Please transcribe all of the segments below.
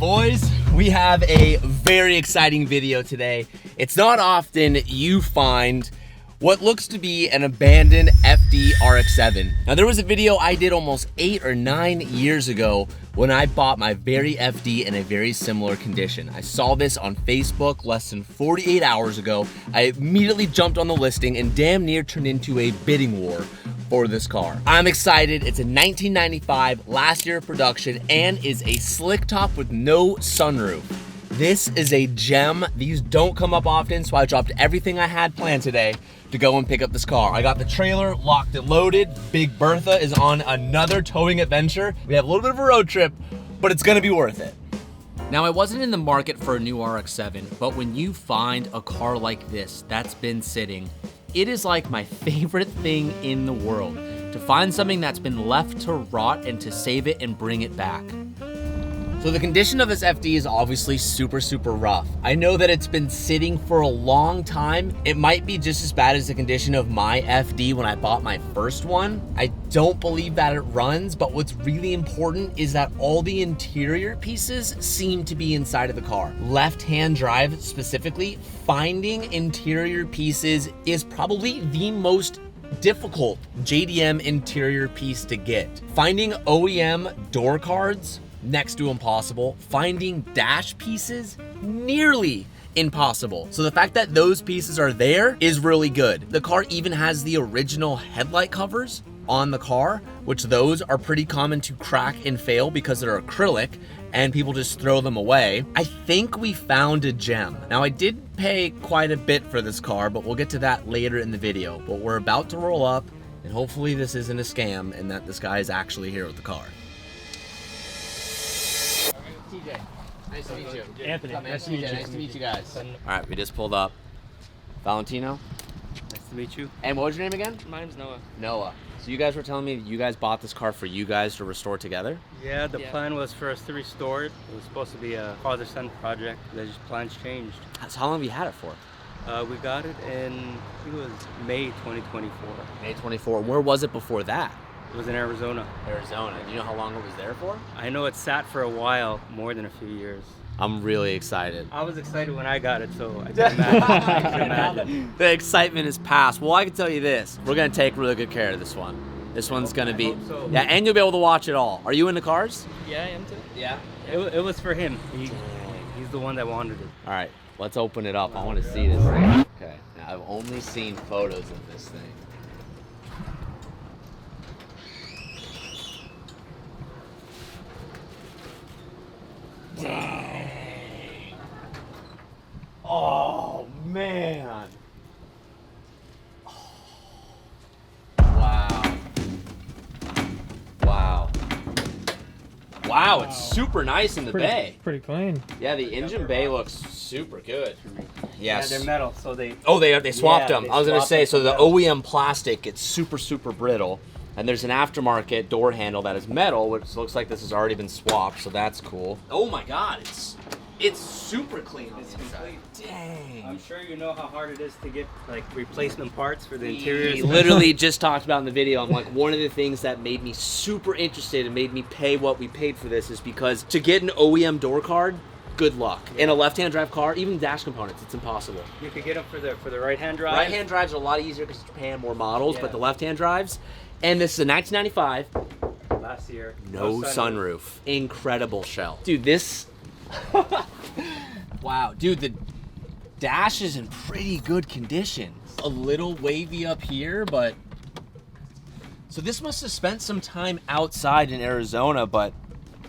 boys? We have a very exciting video today. It's not often you find what looks to be an abandoned FD RX-7. Now there was a video I did almost 8 or 9 years ago when I bought my very FD in a very similar condition. I saw this on Facebook less than 48 hours ago. I immediately jumped on the listing and damn near turned into a bidding war for this car. I'm excited. It's a 1995, last year of production, and is a slick top with no sunroof. This is a gem. These don't come up often, so I dropped everything I had planned today to go and pick up this car. I got the trailer locked and loaded. Big Bertha is on another towing adventure. We have a little bit of a road trip, but it's gonna be worth it. Now, I wasn't in the market for a new RX-7, but when you find a car like this that's been sitting, it is like my favorite thing in the world, to find something that's been left to rot and to save it and bring it back. So the condition of this FD is obviously super rough. I know that it's been sitting for a long time. It might be just as bad as the condition of my FD when I bought my first one. I don't believe that it runs, but what's really important is that all the interior pieces seem to be inside of the car. Left-hand drive specifically, finding interior pieces is probably the most difficult JDM interior piece to get. Finding OEM door cards, next to impossible. Finding dash pieces, nearly impossible. So the fact that those pieces are there is really good. The car even has the original headlight covers on the car, which those are pretty common to crack and fail because they're acrylic and people just throw them away. I think we found a gem. Now I did pay quite a bit for this car, but we'll get to that later in the video. But we're about to roll up and hopefully this isn't a scam and that this guy is actually here with the car. TJ, nice to meet you. Anthony, nice to meet you. Nice to meet you guys. All right, we just pulled up. Valentino. Nice to meet you. And what was your name again? My name's Noah. Noah. So you guys were telling me that you guys bought this car for you guys to restore together? Yeah, the plan was for us to restore it. It was supposed to be a father-son project. The plans changed. So how long have you had it for? We got it in, I think it was May 2024. May 24. Where was it before that? It was in Arizona. Arizona. Do you know how long it was there for? I know it sat for a while, more than a few years. I'm really excited. I was excited when I got it, so I can imagine. I can imagine. The excitement is past. Well, I can tell you this. We're going to take really good care of this one. This one's going to be... So. Yeah, and you'll be able to watch it all. Are you into cars? Yeah, I am too. Yeah? It was for him. He's the one that wanted it. All right, let's open it up. I want to see this. Okay, now I've only seen photos of this thing. Dang. Oh, man. Oh. Wow. Wow. Wow, it's super nice in the bay. Pretty clean. Yeah, the engine bay looks super good. Yes. Yeah, they're metal, so they... Oh, they swapped them. I was going to say, so the metal. OEM plastic gets super brittle. And there's an aftermarket door handle that is metal, which looks like this has already been swapped, so that's cool. Oh my God, it's super clean on the inside. Dang. I'm sure you know how hard it is to get like replacement parts for the interiors. We literally just talked about in the video. I'm like, one of the things that made me super interested and made me pay what we paid for this is because to get an OEM door card, good luck. In a left-hand drive car, even dash components, it's impossible. You could get them for the right-hand drive. Right-hand drives are a lot easier because Japan more models, Yeah. but the left-hand drives, and this is a 1995. Last year. No sunroof. Incredible shell. Dude, this... Wow, dude, the dash is in pretty good condition. A little wavy up here, but... So this must have spent some time outside in Arizona, but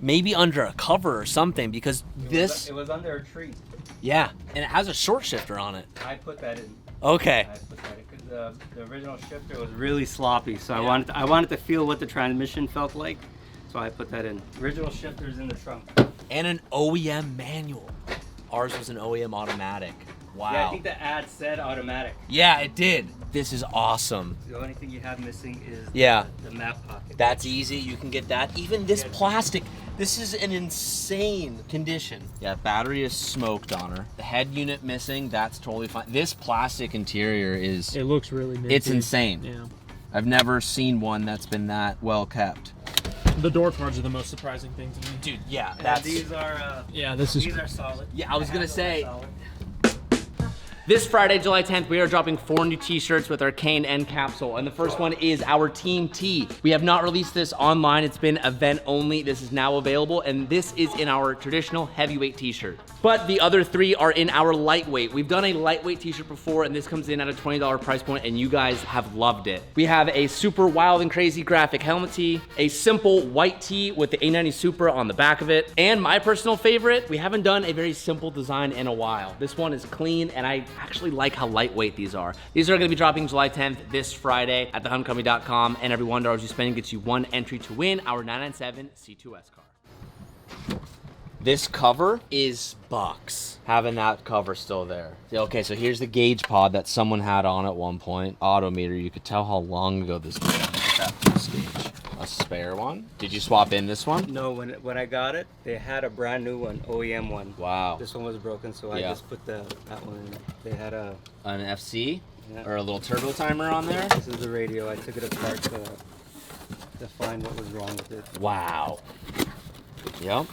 maybe under a cover or something, because It was under a tree. Yeah, and it has a short shifter on it. I put that in. Okay. I put that in because the original shifter was really sloppy, so I wanted to feel what the transmission felt like, so I put that in. Original shifter's in the trunk. And an OEM manual. Ours was an OEM automatic. Wow. Yeah, I think the ad said automatic. Yeah, it did. This is awesome. The only thing you have missing is the map pocket. That's easy. You can get that. Even this plastic. This is an insane condition. Yeah, battery is smoked on her. The head unit missing. That's totally fine. This plastic interior is... It looks really minty. It's insane. Yeah. I've never seen one that's been that well kept. The door cards are the most surprising thing to me. Dude, yeah, And that's... these are These are solid. Yeah, I was gonna say, Solid. this Friday, July 10th, we are dropping 4 new t-shirts with our Kane end capsule, and the first one is our Team T. We have not released this online, it's been event only. This is now available, and this is in our traditional heavyweight t-shirt. But the other 3 are in our lightweight. We've done a lightweight t-shirt before, and this comes in at a $20 price point, and you guys have loved it. We have a super wild and crazy graphic helmet tee, a simple white tee with the A90 Supra on the back of it, and my personal favorite, we haven't done a very simple design in a while. This one is clean, and I actually like how lightweight these are. These are gonna be dropping July 10th, this Friday at thehuncompany.com, and every $1 you spend gets you 1 entry to win our 997 C2S car. This cover is bucks. Having that cover still there. Okay, so here's the gauge pod that someone had on at one point. Odometer, you could tell how long ago this was. This gauge. A spare one? Did you swap in this one? No, when I got it, they had a brand new one, OEM one. Wow. This one was broken, so I just put that one in. They had an FC? Yeah. Or a little turbo timer on there? This is the radio. I took it apart to find what was wrong with it. Wow. Yep.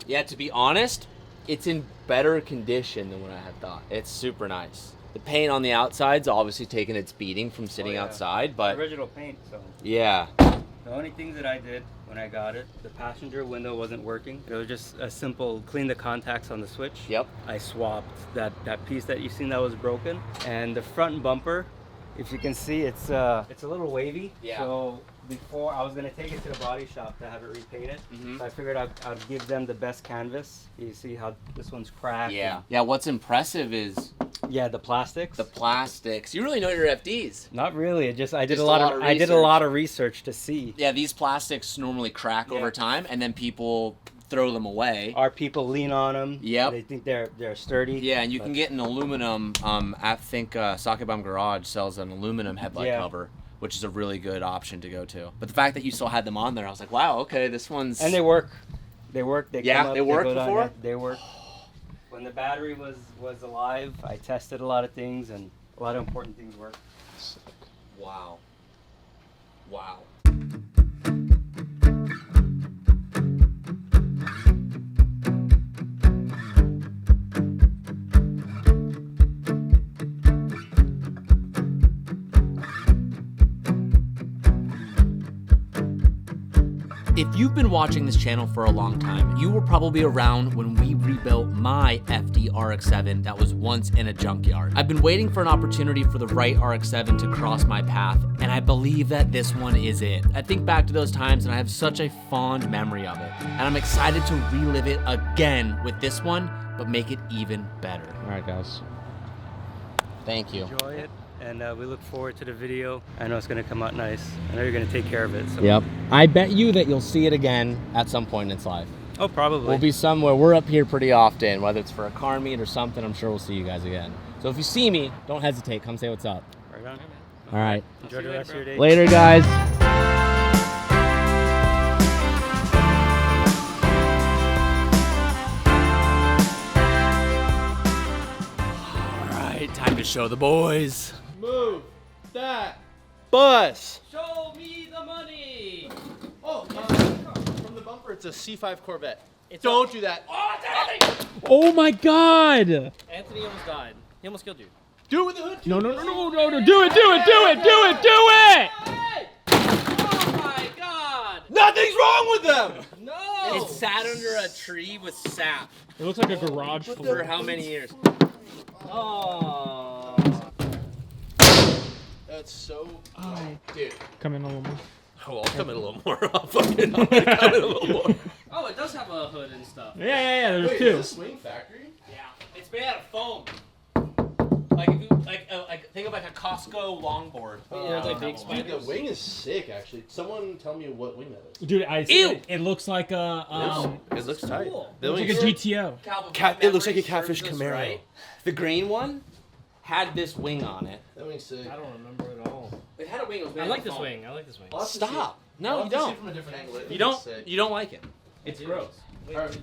Yeah, to be honest, it's in better condition than what I had thought. It's super nice. The paint on the outside's obviously taken its beating from sitting outside, but Original paint, so. yeah. The only things that I did when I got it, the passenger window wasn't working. It was just a simple clean the contacts on the switch. Yep. I swapped that piece that you've seen that was broken. And the front bumper, if you can see, it's a little wavy. Yeah. So before I was gonna take it to the body shop to have it repainted. So I figured I'd give them the best canvas. You see how this one's cracked. Yeah. Yeah, what's impressive is Yeah, the plastics. the plastics. You really know your FDs. Not really. I did Just a lot of research to see. Yeah, these plastics normally crack over time, and then people throw them away. Our people lean on them. Yep. They think they're sturdy. Yeah, and you can get an aluminum. I think Sakebum Garage sells an aluminum headlight cover, which is a really good option to go to. But the fact that you still had them on there, I was like, wow, okay, this one's... And they work. They work. They come up, they worked go down, before? They work. When the battery was alive, I tested a lot of things, and a lot of important things work. Wow. Wow. If you've been watching this channel for a long time, you were probably around when we rebuilt my FD RX-7 that was once in a junkyard. I've been waiting for an opportunity for the right RX-7 to cross my path, and I believe that this one is it. I think back to those times and I have such a fond memory of it, and I'm excited to relive it again with this one, but make it even better. All right, guys. Thank you. Enjoy it, and we look forward to the video. I know it's gonna come out nice. I know you're gonna take care of it. So. Yep. I bet you that you'll see it again at some point in its life. Oh, probably. We'll be somewhere. We're up here pretty often, whether it's for a car meet or something. I'm sure we'll see you guys again. So if you see me, don't hesitate. Come say what's up. Right on. All right. Enjoy the rest of your day. Later, guys. All right, time to show the boys. Move that Bus. Show me the money. Oh, from the bumper, it's a C5 Corvette. Don't do that. Oh my God! Anthony almost died. He almost killed you. Do it with the hood. No, do it! Oh my God! Nothing's wrong with them. No! It sat under a tree with sap It looks like a garage for floor. how many years? Oh. That's so. Dude. Come in a little more. Oh, I'll come in a little more. I'll come in a little more. Oh, it does have a hood and stuff. Yeah, there's Wait, two. is this Swing Factory? Yeah, it's made out of foam. Like if you like think of like a Costco longboard. There's like big Dude, spiders. the wing is sick, actually. Someone tell me what wing that is. Dude, Ew! it looks like a It looks tight. cool. The like a wing's- GTO. It looks like a Catfish Camaro. The green one had this wing on it. That wing's sick. I don't remember at all. It had a wing. It was made I out like of this foam. wing. I like this wing. I'll have to see it. Stop. No, I'll you have to see don't. it from a different angle. It You looks don't. sick. You don't like it. It's Dude. gross. Alright,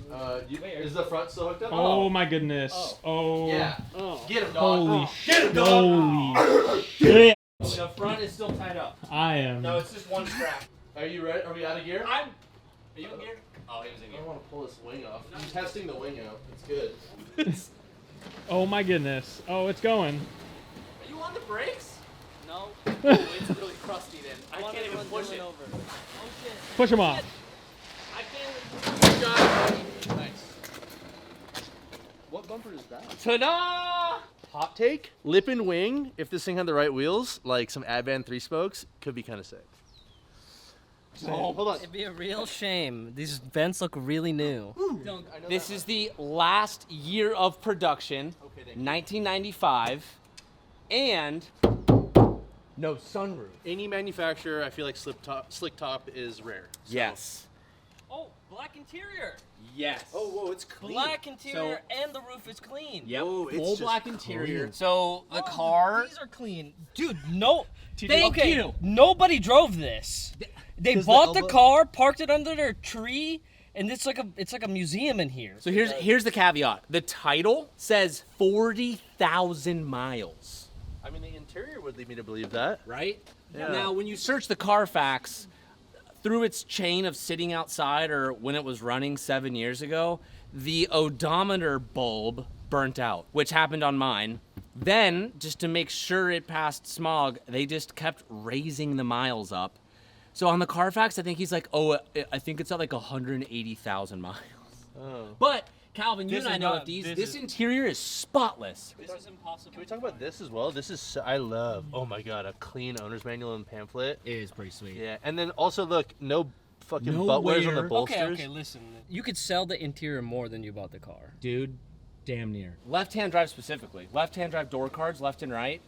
is the front still hooked up? Oh my goodness. Oh. Yeah. Oh. Get him, dog. Holy Get him, dog. Holy shit. The front is still tied up. I am. No, it's just one strap. Are you ready? Are we out of gear? Are you in gear? Oh, he was in I gear. don't want to pull this wing off. I'm testing the wing out. It's good. Oh my goodness. Oh, it's going. Are you on the brakes? No. It's really crusty then. I can't even push it. Over. Oh shit. Push him off. I can't. Got it. Nice. What bumper is that? Ta-da! Hot take, lip and wing, if this thing had the right wheels, like some Advan 3-spokes, could be kind of sick. Hold on. It'd be a real shame. These vents look really new. This is the last year of production, 1995, and no sunroof. Any manufacturer, I feel like slick top is rare. So. Yes. Oh, black interior. Yes. Oh, whoa, it's clean. Black interior and the roof is clean. Yep. Whoa, it's Full just black interior. clean. So the car. These are clean. Dude, no. Thank you. Nobody drove this. They bought the car, parked it under their tree, and it's like a museum in here. So here's the caveat. The title says 40,000 miles. I mean, the interior would lead me to believe that. Right? Yeah. Now, when you search the Carfax, through its chain of sitting outside or when it was running 7 years ago, the odometer bulb burnt out, which happened on mine. Then, just to make sure it passed smog, they just kept raising the miles up. So on the Carfax, I think he's like, oh, I think it's at like 180,000 miles. Oh. But, Calvin, you This and I is know not- these. this This is- interior is spotless. This is impossible. Can we talk about this as well? This is, I love, oh my God, a clean owner's manual and pamphlet. It is pretty sweet. Yeah, and then also look, no fucking No butt wears on the wear. bolsters. Okay, listen. You could sell the interior more than you bought the car. Dude, damn near. Left-hand drive specifically. Left-hand drive door cards, left and right.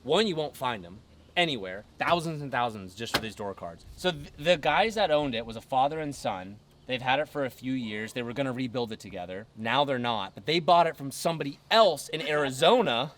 One, you won't find them anywhere. Thousands and thousands just for these door cards. So the guys that owned it was a father and son. They've had it for a few years. They were going to rebuild it together. Now they're not. But they bought it from somebody else in Arizona.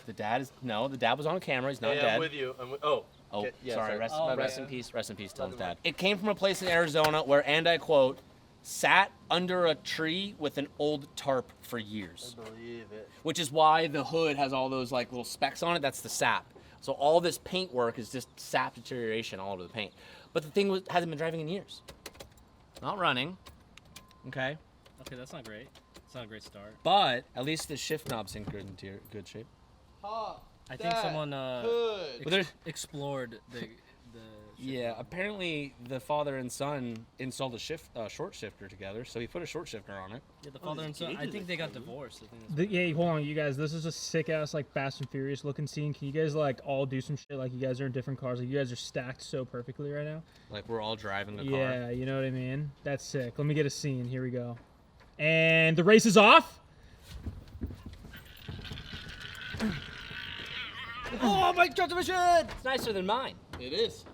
The dad was on camera. He's not Yeah, dead. I'm with you. Oh, Oh, okay, yeah, sorry. Rest in bad. peace. Rest in peace to his dad. It came from a place in Arizona where, and I quote, sat under a tree with an old tarp for years. Believe it. Which is why the hood has all those like little specks on it. That's the sap. So all this paint work is just sap deterioration all over the paint. But the thing hasn't been driving in years. Not running. Okay. Okay, that's not great. It's not a great start. But at least the shift knob's in good shape. I think someone But there's, explored the yeah, apparently the father and son installed a short shifter together, so he put a short shifter on it. Yeah, the father and son. I think they got divorced. I think that's Yeah, hold on, you guys. This is a sick ass like Fast and Furious looking scene. Can you guys like all do some shit? Like you guys are in different cars. Like you guys are stacked so perfectly right now. Like we're all driving a car. Yeah, you know what I mean. That's sick. Let me get a scene. Here we go. And the race is off. Oh my transmission! It's nicer than mine. It is.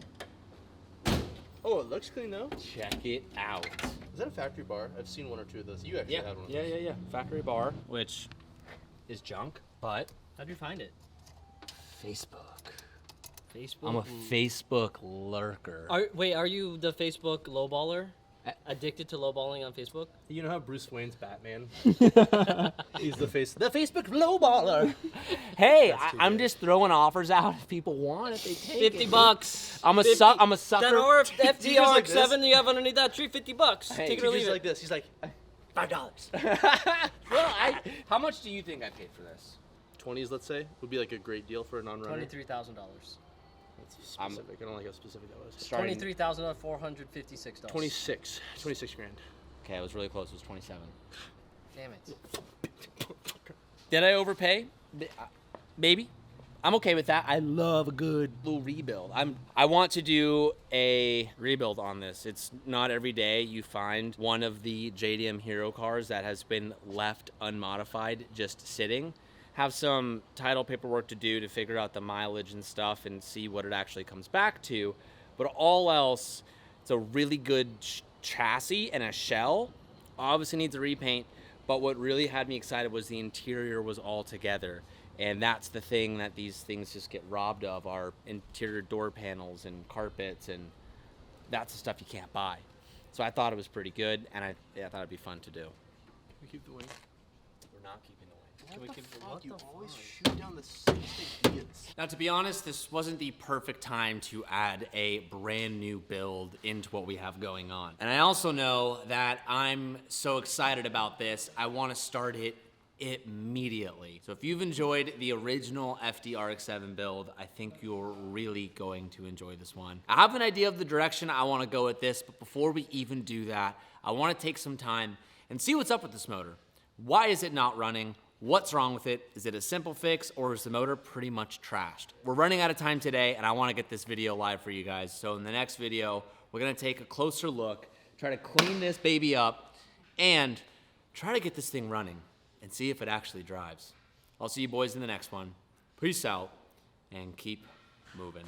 Oh, it looks clean though. Check it out. Is that a factory bar? I've seen one or two of those. You actually had one of those. Yeah. Factory bar, which is junk, but How'd you find it? Facebook. Facebook. I'm a Facebook lurker. Are you the Facebook lowballer? Addicted to lowballing on Facebook? You know how Bruce Wayne's Batman? He's the Facebook lowballer. Hey, I'm just throwing offers out if people want it. They take it. $50. I'm a 50 sucker. That RF He goes like FD-RX-7 you have underneath that tree, $50. Hey, Take it He or goes leave it. like this. He's like, $5. Well, how much do you think I paid for this? 20s, let's say, would be like a great deal for a non-runner. $23,000. That's specific. I don't like how specific that was. Starting- $23,456. 26 grand. Okay, I was really close. It was 27. Damn it. Did I overpay? Maybe. I'm okay with that. I love a good little rebuild. I want to do a rebuild on this. It's not every day you find one of the JDM Hero cars that has been left unmodified, just sitting. Have some title paperwork to do to figure out the mileage and stuff and see what it actually comes back to. But all else, it's a really good chassis and a shell. Obviously needs a repaint, but what really had me excited was the interior was all together. And that's the thing that these things just get robbed of, are interior door panels and carpets, and that's the stuff you can't buy. So I thought it was pretty good, and I thought it'd be fun to do. We keep the wing. We're not keeping the wing. You always shoot down the same ideas. Now, to be honest, this wasn't the perfect time to add a brand new build into what we have going on. And I also know that I'm so excited about this, I want to start it immediately. So if you've enjoyed the original FD RX-7 build, I think you're really going to enjoy this one. I have an idea of the direction I want to go with this, but before we even do that, I want to take some time and see what's up with this motor. Why is it not running? What's wrong with it? Is it a simple fix, or is the motor pretty much trashed? We're running out of time today, and I want to get this video live for you guys. So in the next video, we're going to take a closer look, try to clean this baby up, and try to get this thing running and see if it actually drives. I'll see you boys in the next one. Peace out, and keep moving.